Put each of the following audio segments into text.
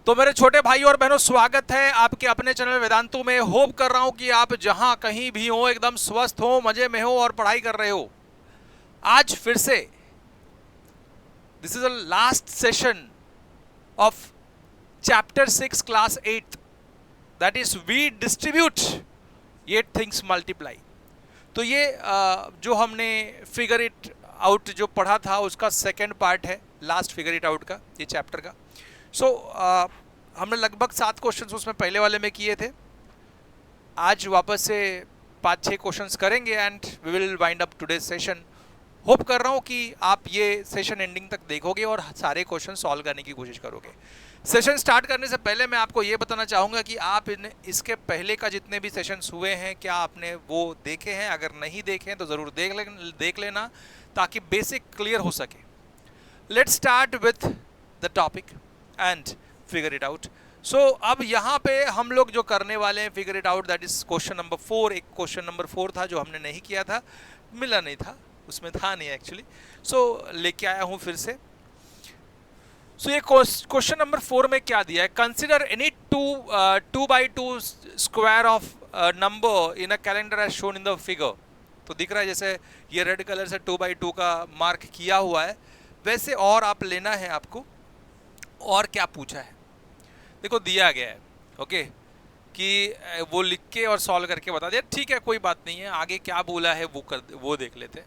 तो मेरे छोटे भाई और बहनों, स्वागत है आपके अपने चैनल वेदांतु में। होप कर रहा हूं कि आप जहां कहीं भी हो एकदम स्वस्थ हो, मजे में हो और पढ़ाई कर रहे हो। आज फिर से this is the last session of chapter 6 class 8, that is we distribute 8 things multiply. तो ये जो हमने फिगर इट आउट जो पढ़ा था उसका सेकेंड पार्ट है, लास्ट फिगर इट आउट का, ये चैप्टर का। सो हमने लगभग 7 क्वेश्चंस उसमें पहले वाले में किए थे। आज वापस से 5-6 क्वेश्चंस करेंगे and we will wind up today session. Hope कर रहा हूँ कि आप ये सेशन एंडिंग तक देखोगे और सारे क्वेश्चन सॉल्व करने की कोशिश करोगे। सेशन स्टार्ट करने से पहले मैं आपको ये बताना चाहूँगा कि आप इसके पहले का जितने भी सेशंस हुए हैं क्या आपने वो देखे हैं। अगर नहीं देखे हैं तो ज़रूर देख लेना ताकि बेसिक क्लियर हो सके। Let's start with the topic and figure it out. So अब यहाँ पे हम लोग जो करने वाले हैं figure it out, that is question number 4। एक क्वेश्चन नंबर 4 था जो हमने नहीं किया था, मिला नहीं था, उसमें था नहीं एक्चुअली। सो लेके आया हूँ फिर से। सो ये क्वेश्चन नंबर 4 में क्या दिया है, consider any 2x2 square of number in a calendar as shown in the figure. तो दिख रहा है जैसे ये रेड कलर से 2x2 का मार्क किया हुआ है, वैसे और आप लेना है आपको। और क्या पूछा है देखो, दिया गया है ओके कि वो लिख के और सॉल्व करके बता दिया। ठीक है, कोई बात नहीं है। आगे क्या बोला है वो देख लेते हैं।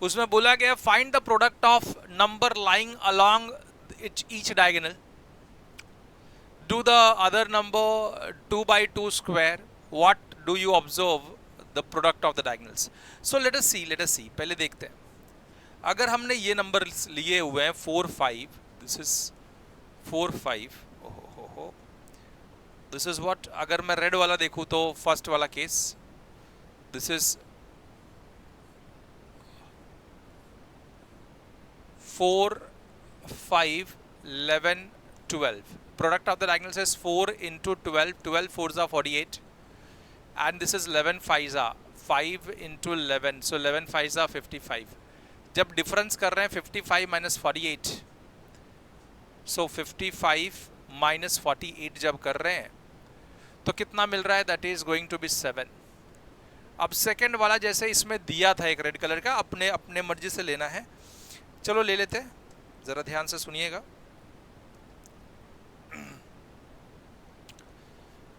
उसमें बोला गया find the product of number lying along each diagonal, do the other number 2x2 square, what do you observe the product of the diagonals. So let us see पहले देखते हैं। अगर हमने ये नंबर लिए हुए हैं 4 5, दिस इज 4 5, हो दिस इज व्हाट। अगर मैं रेड वाला देखूं तो फर्स्ट वाला case, this is 4 5 11 12। Product of the diagonals is 4 into 12, 12 4s are 48, and this is 11 5s are 5 into 11, so 11 5s are 55। जब डिफरेंस कर रहे हैं 55 minus 48, सो 55 minus 48 जब कर रहे हैं तो कितना मिल रहा है, that is going to be 7। अब सेकंड वाला जैसे इसमें दिया था एक रेड कलर का, अपने अपने मर्जी से लेना है। चलो ले लेते हैं, जरा ध्यान से सुनिएगा।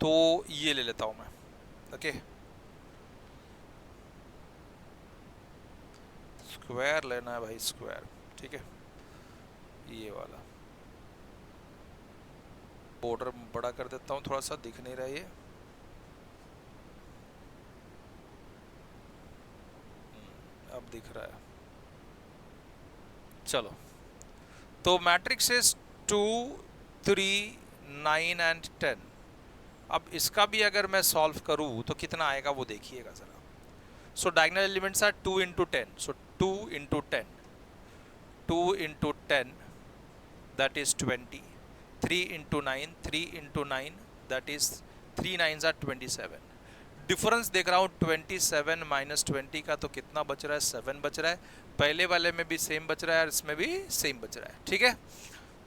तो ये ले लेता हूं मैं, ओके। स्क्वायर लेना है भाई, स्क्वायर, ठीक है। ये वाला बॉर्डर बड़ा कर देता हूँ, थोड़ा सा दिख नहीं रहा ये। अब दिख रहा है। चलो, तो मैट्रिक्स इज 2 3 9 and 10। अब इसका भी अगर मैं सॉल्व करूँ तो कितना आएगा वो देखिएगा जरा। So diagonal elements are 2 into 10, so 2 into 10, 2 into 10 that is 20, 3 into 9, 3 into 9 that is 3 9s are 27। Difference देख रहा हूँ 27 minus 20 का, तो कितना बच रहा है, 7 बच रहा है। पहले वाले में भी सेम बच रहा है और इसमें भी सेम बच रहा है, ठीक है।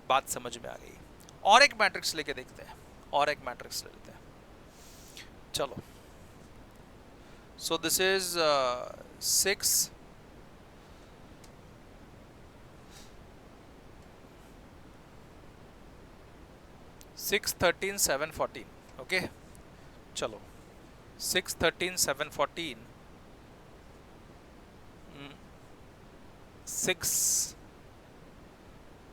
बात समझ में आ गई। और एक मैट्रिक्स लेके देखते हैं, और एक मैट्रिक्स ले लेते हैं। चलो, सो दिस इज 6 6 13 7 14, ओके। चलो 6 13 7 14, 6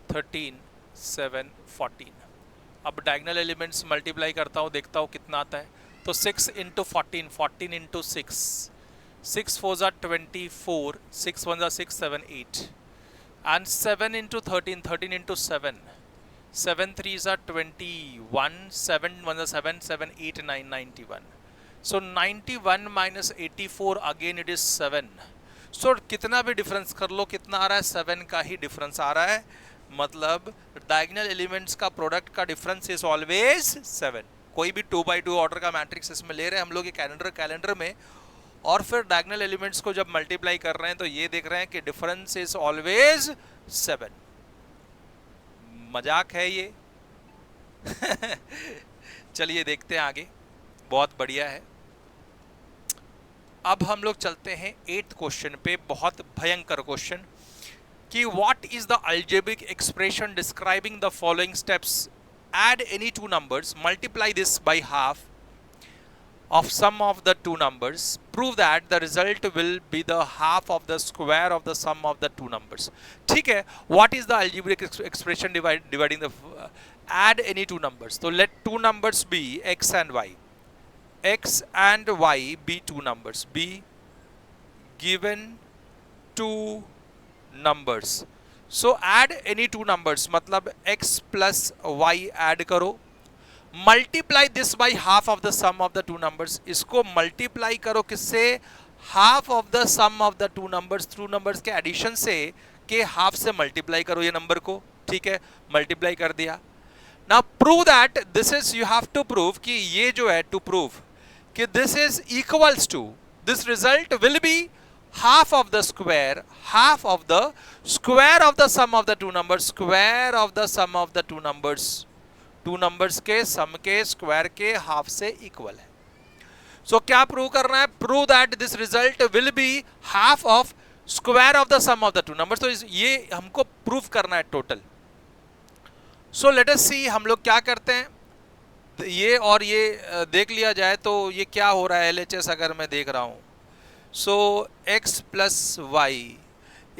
13 7 14। अब डायगोनल एलिमेंट्स मल्टीप्लाई करता हूँ, देखता हूँ कितना आता है। तो 6 into 14, 14 into 6, 6 4s are 24, 6 1s are 6 7 8, and 7 into 13, 13 into 7, 7 3s are 21, 7 1s are 7 7 8 9 91। So 91 minus 84, again it is 7। So कितना भी डिफरेंस कर लो, कितना आ रहा है, 7 का ही डिफरेंस आ रहा है। मतलब डायगोनल एलिमेंट्स का प्रोडक्ट का डिफरेंस इज ऑलवेज 7। कोई भी 2x2 ऑर्डर का मैट्रिक्स इसमें ले रहे हैं हम लोग ये कैलेंडर में, और फिर डायगोनल एलिमेंट्स को जब मल्टीप्लाई कर रहे हैं तो ये देख रहे हैं कि डिफरेंस इज ऑलवेज 7। मजाक है ये, चलिए देखते हैं आगे, बहुत बढ़िया है। अब हम लोग चलते हैं 8th क्वेश्चन पे, बहुत भयंकर क्वेश्चन कि what is the algebraic expression describing the following steps, add any two numbers, multiply this by half of sum of the two numbers, prove that the result will be the half of the square of the sum of the two numbers. ठीक है, what is the algebraic expression dividing the add any two numbers? So let two numbers be x and y. X and y be two numbers, be given two numbers. So add any two numbers मतलब x plus y add करो, multiply this by half of the sum of the two numbers. इसको multiply करो किससे? half of the sum of the two numbers, two numbers के addition से, के half से multiply करो ये number को, ठीक है, multiply कर दिया। Now prove that this is, you have to prove कि ये जो है to prove कि this is equals to, this result will be half of the square of the sum of the two numbers, square of the sum of the two numbers के sum के square के half से equal है। so क्या prove करना है? prove that this result will be half of square of the sum of the two numbers। तो ये हमको prove करना है total। so let us see हम लोग क्या करते हैं। ये और ये देख लिया जाए तो ये क्या हो रहा है LHS अगर मैं देख रहा हूं, so x plus y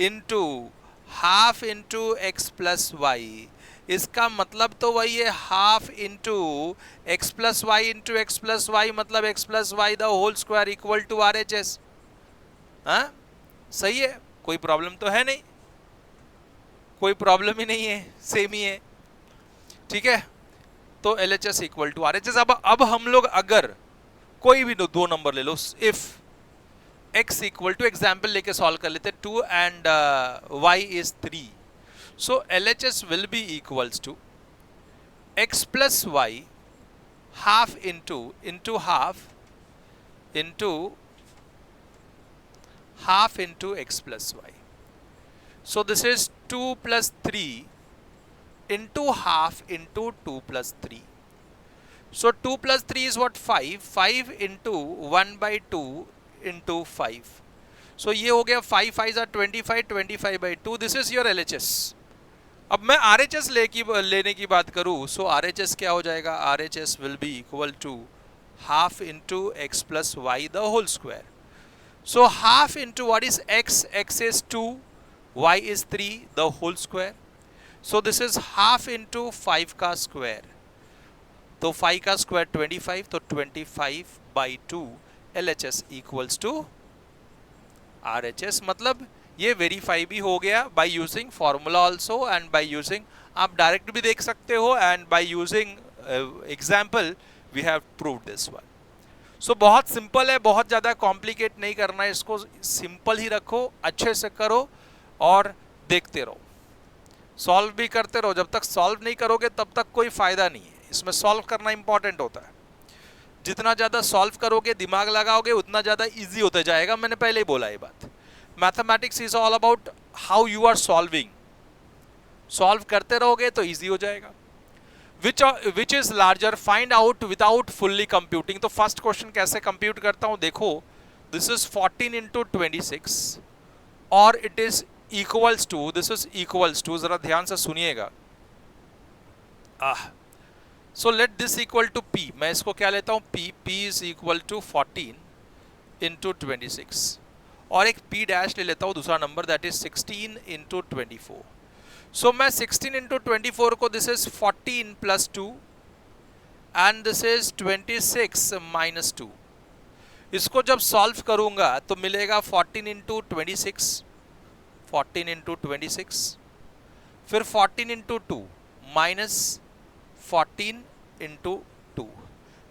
into half into x plus y, इसका मतलब तो वही है half into x plus y into x plus y, मतलब x plus y the whole square equal to RHS। हाँ सही है, कोई प्रॉब्लम तो है नहीं, कोई प्रॉब्लम ही नहीं है, सेम ही है, ठीक है। तो LHS इक्वल टू RHS। अब हम लोग अगर कोई भी दो नंबर ले लो, if x equal to, example लेके सॉल्व कर लेते, 2 and y is 3, so LHS will be equals to x plus y half into half into x plus y। so this is 2 plus 3 into half into 2 plus 3। so 2 plus 3 is what? 5 into 1 by 2 into 5। so ये हो गया 5 5 are 25 by 2, this is your LHS। अब मैं RHS लेने की बात करूं, so RHS क्या हो जाएगा? RHS will be equal to half into x plus y the whole square। so half into what is x? x is 2, y is 3 the whole square। so this is half into 5 का square, तो 5 का square 25, तो 25 by 2 LHS equals to RHS। मतलब ये verify भी हो गया by using formula also and by using, आप डायरेक्ट भी देख सकते हो, and by using example we have proved this one. सो बहुत सिंपल है, बहुत ज़्यादा कॉम्प्लिकेट नहीं करना है, इसको सिंपल ही रखो, अच्छे से करो और देखते रहो, सॉल्व भी करते रहो। जब तक सॉल्व नहीं करोगे तब तक कोई फायदा नहीं है, इसमें सॉल्व करना इंपॉर्टेंट होता है। जितना ज़्यादा सॉल्व करोगे, दिमाग लगाओगे, उतना ज़्यादा इजी होता जाएगा। मैंने पहले ही बोला ये बात, mathematics is all about how you are solving. Solve करते रहोगे तो इजी हो जाएगा। Which is larger, find out without fully computing. तो फर्स्ट क्वेश्चन कैसे कंप्यूट करता हूं, देखो दिस इज 14 into 26 और it is equals to, this is equals to, जरा ध्यान से सुनिएगा। So let this equal to p, मैं इसको क्या लेता हूं p, p is equal to 14 into 26 और एक p डैश ले लेता हूं दूसरा नंबर, दैट इज 16 into 24। सो मैं 16 into 24 को, this is 14 plus 2 and this is 26 minus 2, इसको जब सॉल्व करूंगा तो मिलेगा 14 into 26, 14 into 26, फिर 14 into 2 minus 14 into 2,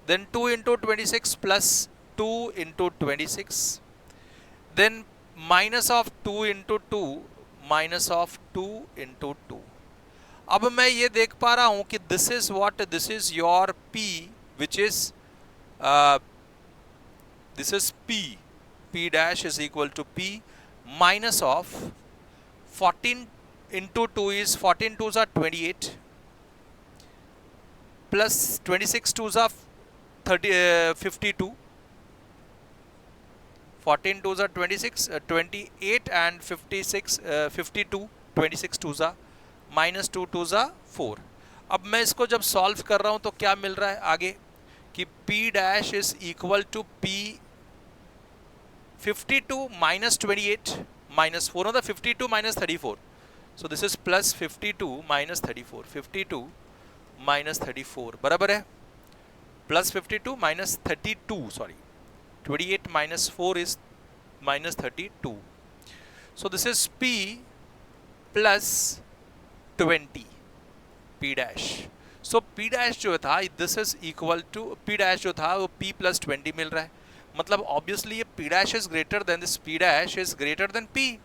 then 2 into 26 plus 2 into 26, then minus of 2 into 2 minus of 2 into 2। अब मैं ये देख पा रहा हूं कि this is what, this is your p which is this is p dash is equal to p minus of 14 into 2 is 14 2s are 28, plus 26 to ज़ा 52, 14 to ज़ा 26, 28 एंड 56 52, 26 टू ज़ा -2 टू ज़ा 4। अब मैं इसको जब सॉल्व कर रहा हूं तो क्या मिल रहा है आगे कि P dash is equal to P 52 minus 28 minus 4, no, the 52 minus 34. So this is plus 52 minus 34. 52 minus 34 बराबर है plus 52 minus 32, sorry, 28 minus 4 is minus 32. So this is P plus 20, P dash. So P dash जो था this is equal to P dash जो था वो P plus 20 मिल रहा है, मतलब ऑब्वियसली ये P dash is greater than this P dash is greater than P.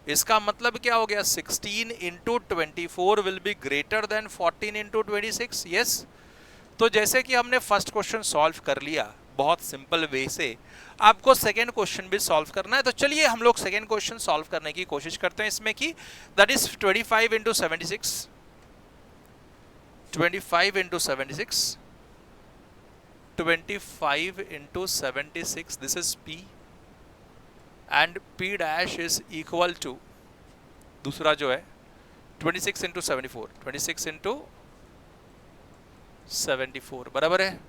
इसका मतलब क्या हो गया 16 into 24 will be greater than 14 into 26. yes. तो जैसे कि हमने फर्स्ट क्वेश्चन सॉल्व कर लिया बहुत सिंपल वे से, आपको सेकेंड क्वेश्चन भी सॉल्व करना है। तो चलिए हम लोग सेकेंड क्वेश्चन सॉल्व करने की कोशिश करते हैं इसमें कि that is 25 into 76, 25 into 76, 25 into 76, this is P and P dash is equal to दूसरा जो है 26 into 74, 26 into 74 बराबर है,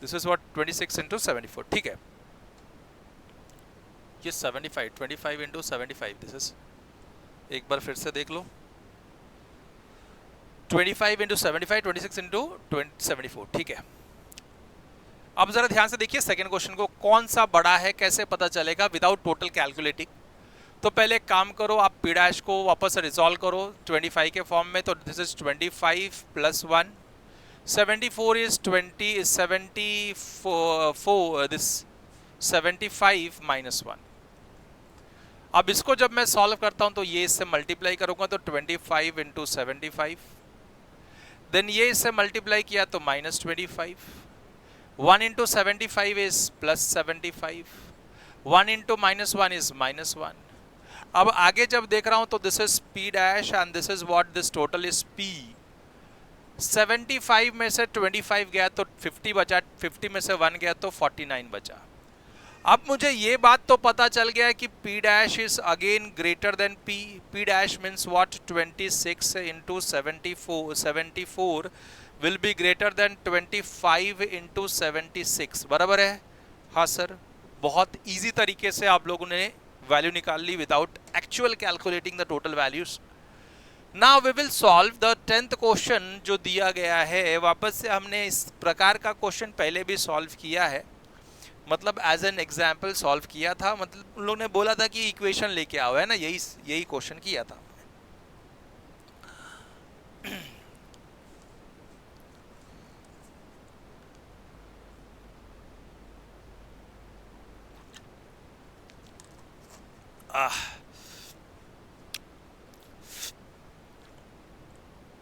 दिस इज व्हाट 26 into 74, ठीक है। ये 75, 25 into 75, दिस इज, एक बार फिर से देख लो, 25 into 75, 26 into 74, ठीक है। अब जरा ध्यान से देखिए सेकेंड क्वेश्चन को, कौन सा बड़ा है कैसे पता चलेगा विदाउट टोटल कैलकुलेटिंग। तो पहले एक काम करो, आप P डैश को वापस से रिजॉल्व करो 25 के फॉर्म में, तो this is 25 plus 1, 74 is 20 is 74, this 75 minus 1। अब इसको जब मैं सॉल्व करता हूं तो ये इससे मल्टीप्लाई करूंगा तो 25 into 75, देन ये इससे मल्टीप्लाई किया तो minus 25, 1 into 75 is plus 75, 1 into minus 1 is minus 1। अब आगे जब देख रहा हूं तो this is P dash and this is what this total is P। 75 में से 25 गया तो 50 बचा, 50 में से 1 गया तो 49 बचा। अब मुझे ये बात तो पता चल गया कि P dash is again greater than P। P dash means what 26 into 74 will be greater than 25 into 76 बराबर है। हाँ सर, बहुत इजी तरीके से आप लोगों ने वैल्यू निकाल ली without actual calculating the total values. Now we will solve the 10th question जो दिया गया है। वापस से हमने इस प्रकार का क्वेश्चन पहले भी सॉल्व किया है, मतलब एज एन एग्जाम्पल सॉल्व किया था, मतलब उन लोगों ने बोला था कि इक्वेशन लेके आओ, है ना, यही क्वेश्चन किया था।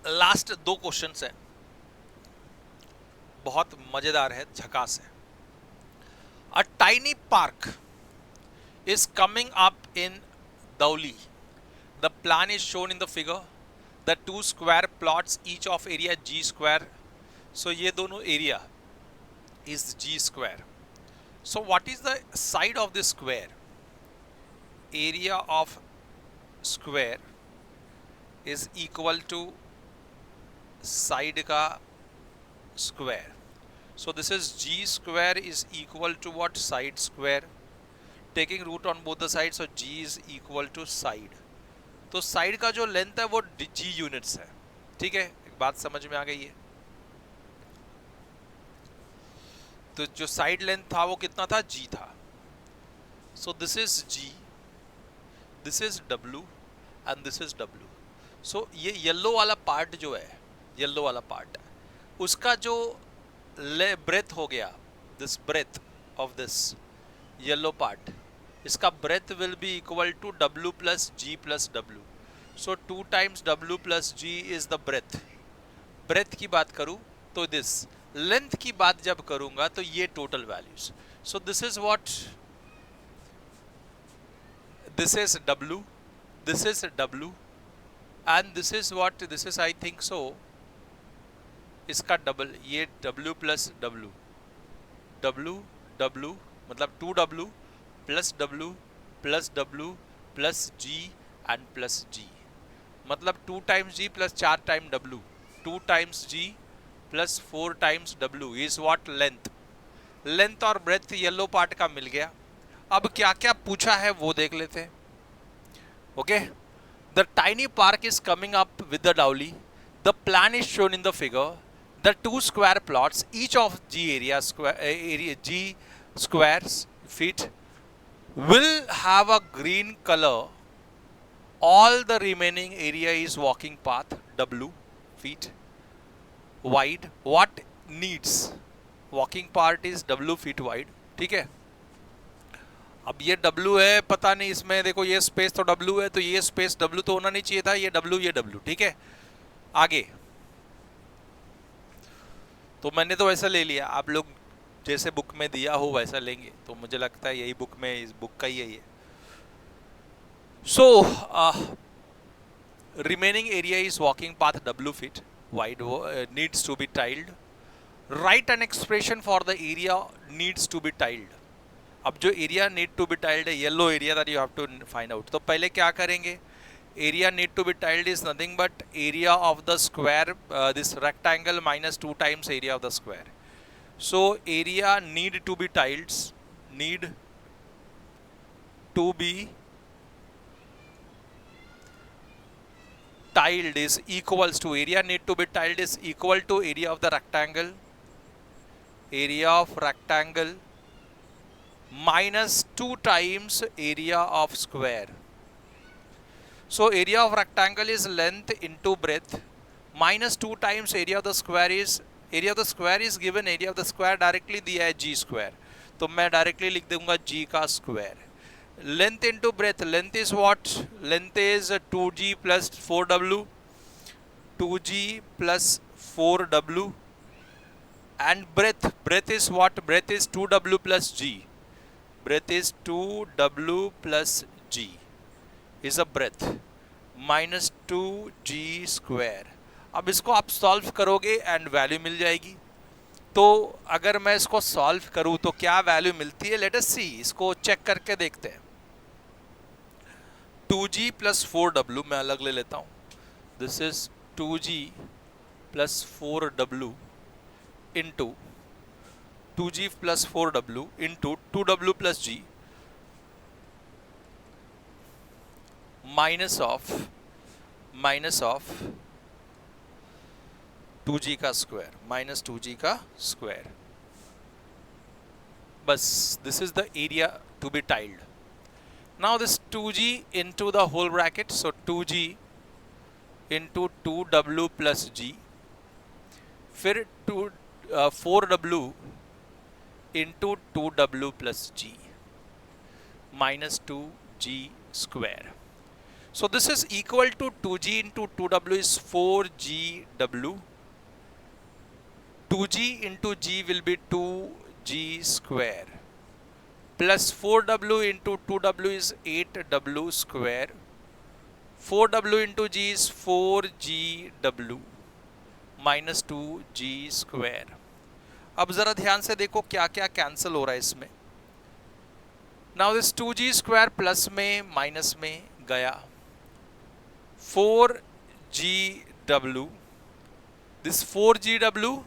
लास्ट 2 क्वेश्चंस हैं, बहुत मजेदार है, झकास है। A tiny park is coming up in Dauli. The plan is shown in the figure. The 2 square plots each of area G square. So ये दोनों area is G square. So what is the side of this square? Area of square is equal to side का square. So this is G square is equal to what? Side square. Taking root on both the sides, so G is equal to side. तो side का जो length है वो G units है, ठीक है, एक बात समझ में आ गई है। तो जो साइड लेंथ था वो कितना था? G था। So this is G, this is W and this is W. So ये येलो वाला पार्ट जो है, येलो वाला पार्ट उसका जो ब्रेथ हो गया, this breadth of this yellow part, इसका breadth will be equal to W plus G plus W. So 2 times W plus G is the breadth. Breadth की बात करूं तो दिस, लेंथ की बात जब करूंगा तो ये total values. So this is what, this is W, this is W and this is what, this is I think so इसका डबल, ये W plus W, W W मतलब 2W plus W plus W plus G and plus G, मतलब 2 times G plus 4 time W, 2 times G plus 4 times W is what length. Length और breath yellow part का मिल गया। अब क्या क्या पूछा है वो देख लेते हैं। Okay, the tiny park is coming up with the डाउली, the plan is shown in the figure, the 2 square plots each of G area G squares feet will have a green color, all the remaining area is walking path W feet wide, what needs, walking part is W feet wide। ठीक है, अब ये W है, पता नहीं इसमें देखो ये स्पेस तो W है, तो ये स्पेस W तो होना नहीं चाहिए था, ये W। ठीक है, आगे तो मैंने तो वैसा ले लिया, आप लोग जैसे बुक में दिया हो वैसा लेंगे, तो मुझे लगता है यही बुक में, इस बुक का ही है ये। सो remaining area is walking path W feet wide, needs to be tiled, write an expression for the area needs to be tiled। अब जो area need to be tiled है, yellow area that you have to find out, तो पहले क्या करेंगे, area need to be tiled is nothing but area of the square, this rectangle minus 2 times area of the square. So area need to be tiled, need to be tiled is equals to, area need to be tiled is equal to area of the rectangle, area of rectangle minus 2 times area of square। So area of rectangle is length into breadth minus 2 times area of the square is, area of the square is given, area of the square directly दिया है G square, तो मैं directly लिख दूंगा G का square। Length into breadth, length is what, length is 2G plus 4W, 2G plus 4W, and breadth is what, breadth is 2W plus G, breadth is 2W plus G is a breadth minus 2G square। अब इसको आप solve करोगे and value मिल जाएगी। तो अगर मैं इसको solve करूं तो क्या वैल्यू मिलती है, लेट अस सी, इसको चेक करके देखते हैं। 2G plus 4W मैं अलग ले लेता हूं, this is 2G plus 4W into 2G plus 4W into 2W plus G minus of 2G का स्क्वायर, माइनस 2G का स्क्वायर, बस this is the area to be tiled. Now this 2G into the whole bracket, so 2G into 2W plus G, फिर 4W into 2W plus G minus 2G square। So this is equal to 2G into 2W is 4GW, 2G into G will be 2G square, plus 4W into 2W is 8W square, 4W into G is 4GW minus 2G square। अब जरा ध्यान से देखो क्या क्या cancel हो रहा है इसमें। Now this 2G square plus में माइनस में गया, 4GW, this 4GW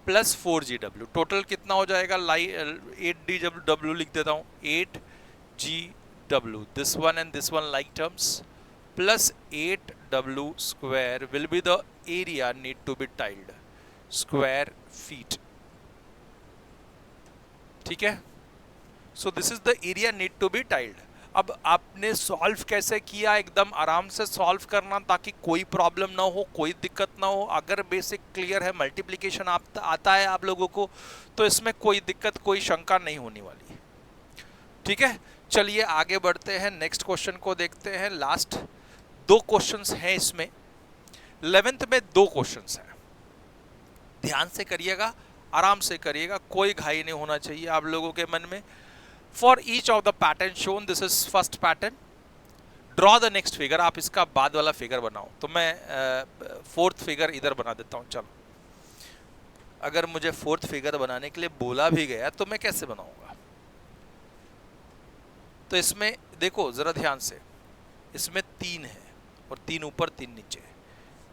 plus 4GW, total कितना हो जाएगा, 8DW लिख देता हूं, 8GW, this one and this one like terms, plus 8W square will be the area need to be tiled, square feet. ठीक है, so this is the area need to be tiled. अब आपने solve कैसे किया, एकदम आराम से solve करना ताकि कोई प्रॉब्लम ना हो, कोई दिक्कत ना हो। अगर बेसिक क्लियर है, मल्टीप्लिकेशन आता है आप लोगों को, तो इसमें कोई दिक्कत, कोई शंका नहीं होने वाली। ठीक है, चलिए आगे बढ़ते हैं, नेक्स्ट क्वेश्चन को देखते हैं। लास्ट 2 क्वेश्चंस हैं इसमें, 11th में 2 क्वेश्चंस हैं, ध्यान से करिएगा, आराम से करिएगा, कोई घाई नहीं होना चाहिए आप लोगों के मन में। For each of the pattern shown, this is first pattern, draw the next figure। आप इसका बाद वाला फिगर बनाओ, तो मैं 4th फिगर इधर बना देता हूं। चलो अगर मुझे फोर्थ फिगर बनाने के लिए बोला भी गया तो मैं कैसे बनाऊंगा? तो इसमें देखो जरा ध्यान से, इसमें 3 है और 3 ऊपर 3 नीचे,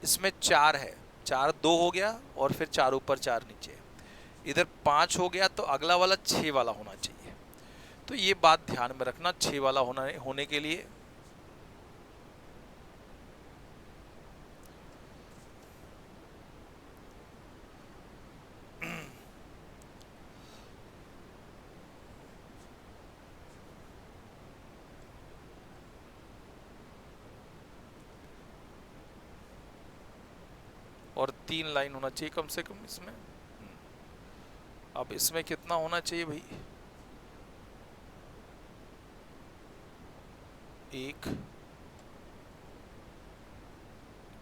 इसमें 4 है, 4 2 हो गया और फिर 4 ऊपर 4 नीचे, इधर 5 हो गया, तो अगला वाला 6 वाला होना चाहिए। तो ये बात ध्यान में रखना, 6 वाला होने के लिए और 3 लाइन होना चाहिए कम से कम इसमें। अब इसमें कितना होना चाहिए भाई? 1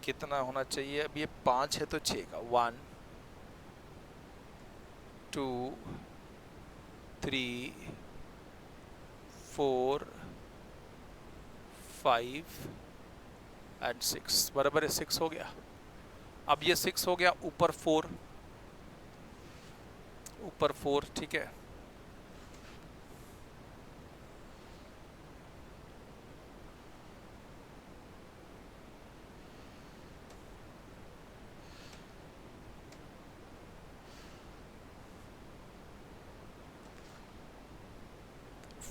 कितना होना चाहिए? अब ये 5 है तो 6 का 1 2 3 4 5 एंड 6 बराबर है 6 हो गया। अब ये 6 हो गया, ऊपर 4, ऊपर 4, ठीक है।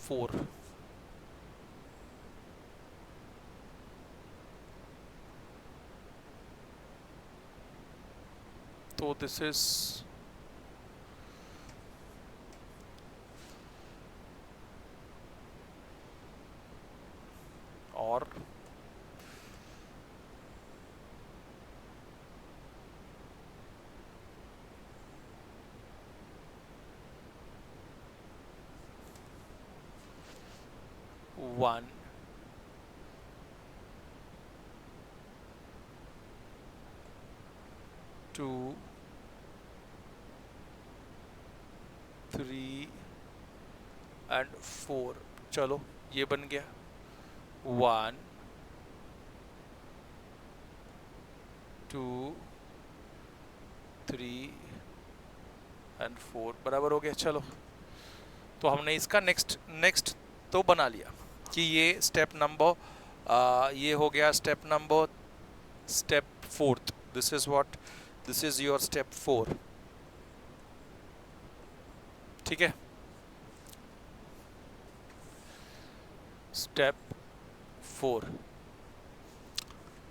फोर, तो दिस इज और वन, टू, 3 एंड 4। चलो ये बन गया 1 2 3 एंड 4 बराबर हो गया। चलो तो हमने इसका नेक्स्ट तो बना लिया कि ये स्टेप नंबर ये हो गया step number step 4th। This is what, this is your step 4, ठीक है। Step 4,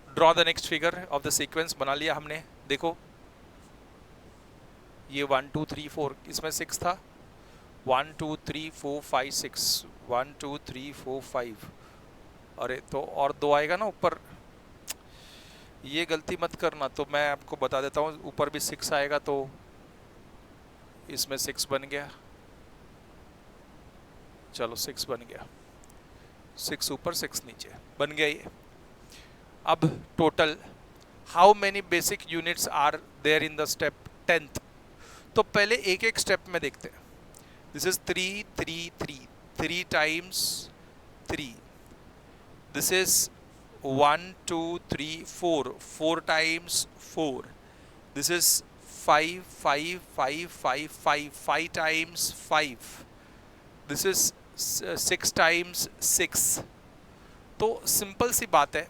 draw the next figure of the sequence. बना लिया हमने, देखो ये 1 2 3 4, इसमें 6 था, 1 2 3 4 5 6, 1 2 3 4 5। अरे तो और 2 आएगा ना ऊपर, ये गलती मत करना। तो मैं आपको बता देता हूँ, ऊपर भी 6 आएगा तो इसमें 6 बन गया। चलो 6 बन गया, 6 ऊपर 6 नीचे बन गया ये। अब total how many basic units are there in the step 10th। तो पहले एक एक स्टेप में देखते हैं। This is 3 3 3, 3 times 3। This is 1 2 3 4, 4 times 4। This is 5 5 5 5 5, 5 times 5। This is 6 times 6। तो सिंपल सी बात है,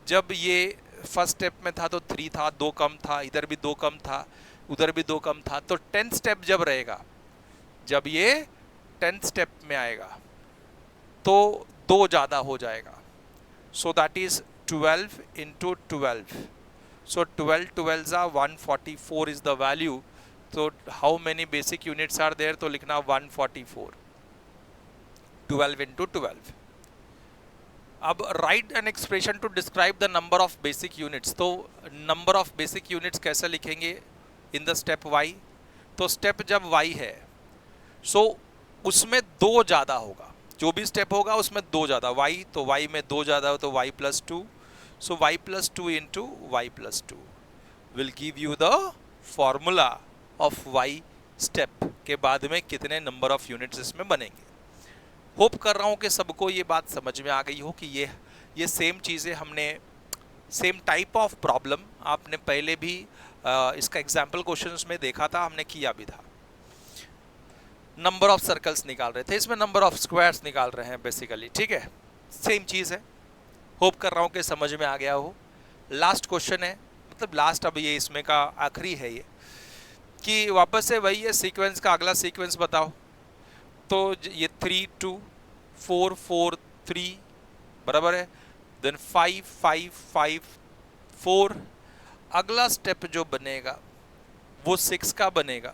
जब ये फर्स्ट स्टेप में था तो 3 था, 2 कम था, इधर भी 2 कम था, उधर भी 2 कम था। तो 10th स्टेप जब रहेगा, जब ये 10th स्टेप में आएगा तो 2 ज़्यादा हो जाएगा। So that is 12 into 12। सो 12 12s are 144 is the value. तो how many basic units are there, तो लिखना 144, 12 इंटू 12। अब write an expression to describe the number of basic units. तो नंबर ऑफ बेसिक यूनिट्स कैसे लिखेंगे इन द स्टेप वाई? तो स्टेप जब वाई है सो उसमें 2 ज़्यादा होगा, जो भी स्टेप होगा उसमें 2 ज़्यादा। वाई तो वाई में 2 ज़्यादा हो तो y plus 2। So y plus 2 into y plus 2 will give you the formula of y step के बाद में कितने नंबर ऑफ यूनिट्स इसमें बनेंगे। होप कर रहा हूँ कि सबको ये बात समझ में आ गई हो कि ये सेम चीज़ें हमने सेम टाइप ऑफ प्रॉब्लम आपने पहले भी इसका एग्जाम्पल क्वेश्चंस में देखा था, हमने किया भी था। नंबर ऑफ सर्कल्स निकाल रहे थे, इसमें नंबर ऑफ स्क्वायर्स निकाल रहे हैं बेसिकली, ठीक है। सेम चीज़ है, होप कर रहा हूँ कि समझ में आ गया हो। लास्ट क्वेश्चन है, मतलब लास्ट, अब ये इसमें का आखिरी है ये, कि वापस से वही है सीक्वेंस का अगला सीक्वेंस बताओ। तो ये 3 2 4 4 3 बराबर है, देन 5 5 5 4। अगला स्टेप जो बनेगा वो 6 का बनेगा।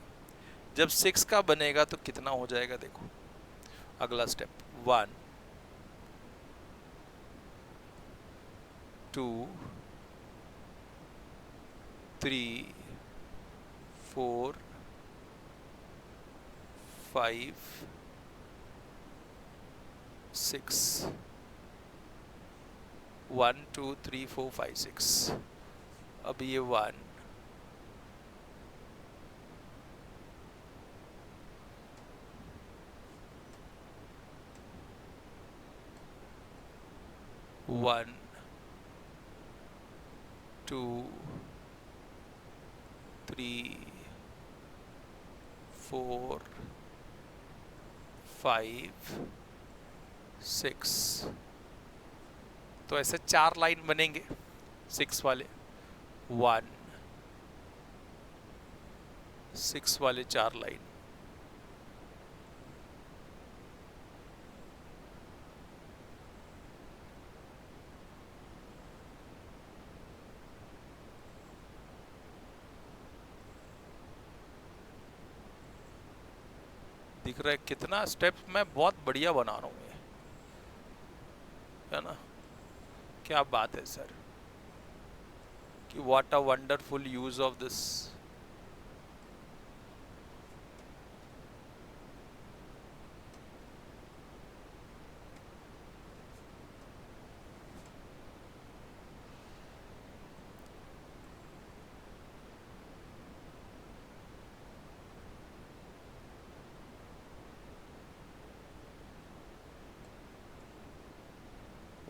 जब 6 का बनेगा तो कितना हो जाएगा, देखो अगला स्टेप 1 2 3 4 5 6 1 2 3 4 5 6। अब ये 1 1 2 3 4 5 6। तो ऐसे 4 लाइन बनेंगे 6 वाले, 1 6 वाले 4 लाइन। दिख रहा है कितना स्टेप मैं बहुत बढ़िया बना रहा हूँ ये, है ना। क्या बात है सर, कि what a wonderful use of this.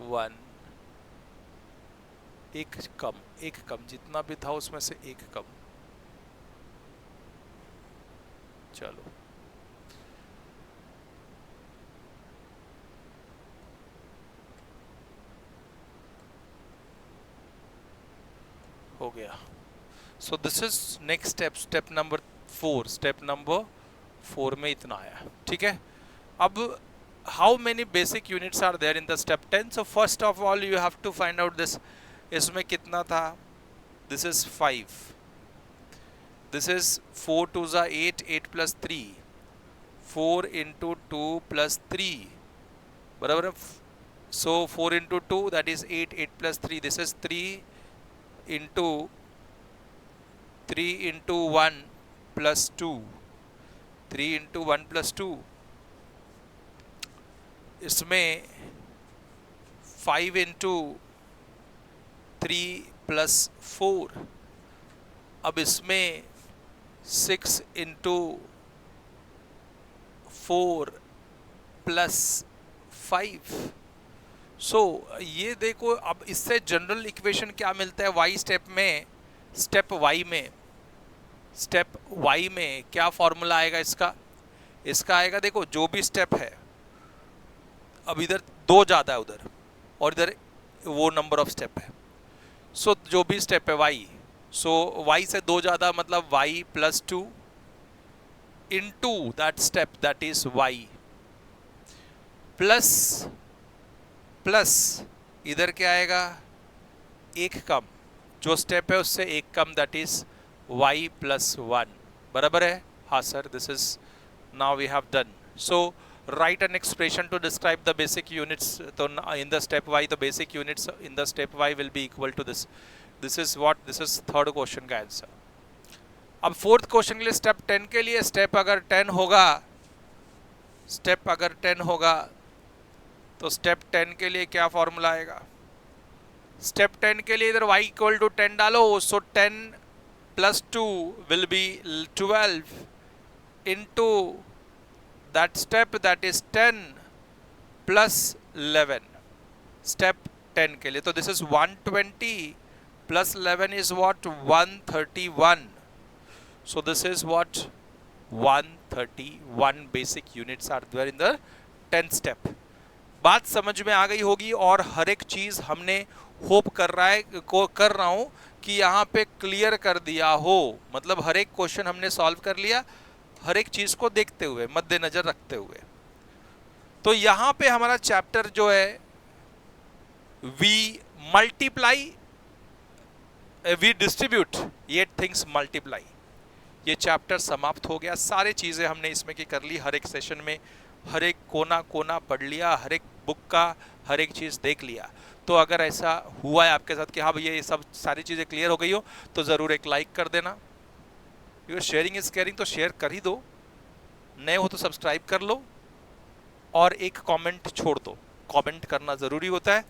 One, एक कम जितना भी था उसमें से एक कम। चलो हो गया। So this is next step, step number 4। Step number 4 में इतना आया, ठीक है। अब how many basic units are there in the step 10? So first of all you have to find out this. इसमें कितना था, दिस इज 5, दिस इज 4 2 ज़ा 8, 8 प्लस 3, 4 इंटू 2 प्लस 3 बराबर है। सो 4 into 2 that is 8, 8 plus 3 this is 3 into 1 plus 2, 3 into 1 plus 2। इसमें 5 into 3 plus 4। अब इसमें 6 into 4 plus 5। सो ये देखो, अब इससे जनरल इक्वेशन क्या मिलता है वाई स्टेप में, स्टेप वाई में क्या फॉर्मूला आएगा इसका? इसका आएगा, देखो जो भी स्टेप है, अब इधर 2 ज़्यादा है उधर, और इधर वो नंबर ऑफ स्टेप है। सो जो भी स्टेप है वाई, सो वाई से 2 ज़्यादा मतलब y plus 2 into that step that is y plus इधर क्या आएगा, एक कम, जो स्टेप है उससे एक कम दैट इज वाई प्लस 1 बराबर है। हाँ sir, this is now we have done. सो write an expression to describe the basic units. So in the step y the basic units in the step y will be equal to this. This is what, this is third question का answer. अब fourth question के लिए step 10 के लिए, step अगर 10 होगा तो step 10 के लिए क्या फॉर्मूला आएगा? स्टेप 10 के लिए इधर y इक्वल टू 10 डालो, सो 10 plus 2 will be 12 into that step that is 10 plus 11, step 10 के लिए। तो this is 120 plus 11 is what 131. So this is what 131 basic units are there in the 10th step. बात समझ में आ गई होगी और हर एक चीज हमने होप कर रहा हूं कि यहाँ पे क्लियर कर दिया हो। मतलब हर एक क्वेश्चन हमने सॉल्व कर लिया, हर एक चीज को देखते हुए, मद्देनजर रखते हुए। तो यहाँ पे हमारा चैप्टर जो है we multiply we distribute eight things multiply, ये चैप्टर समाप्त हो गया। सारी चीजें हमने इसमें की कर ली, हर एक सेशन में हर एक कोना कोना पढ़ लिया, हर एक बुक का हर एक चीज देख लिया। तो अगर ऐसा हुआ है आपके साथ कि हाँ भैया ये सब सारी चीजें क्लियर हो गई हो, तो जरूर एक लाइक कर देना, बिकॉज शेयरिंग इज केयरिंग, तो शेयर कर ही दो। नए हो तो सब्सक्राइब कर लो और एक कमेंट छोड़ दो, कमेंट करना जरूरी होता है।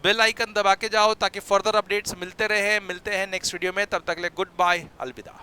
बेल आइकन दबा के जाओ ताकि फर्दर अपडेट्स मिलते हैं नेक्स्ट वीडियो में। तब तक के लिए गुड बाय, अलविदा।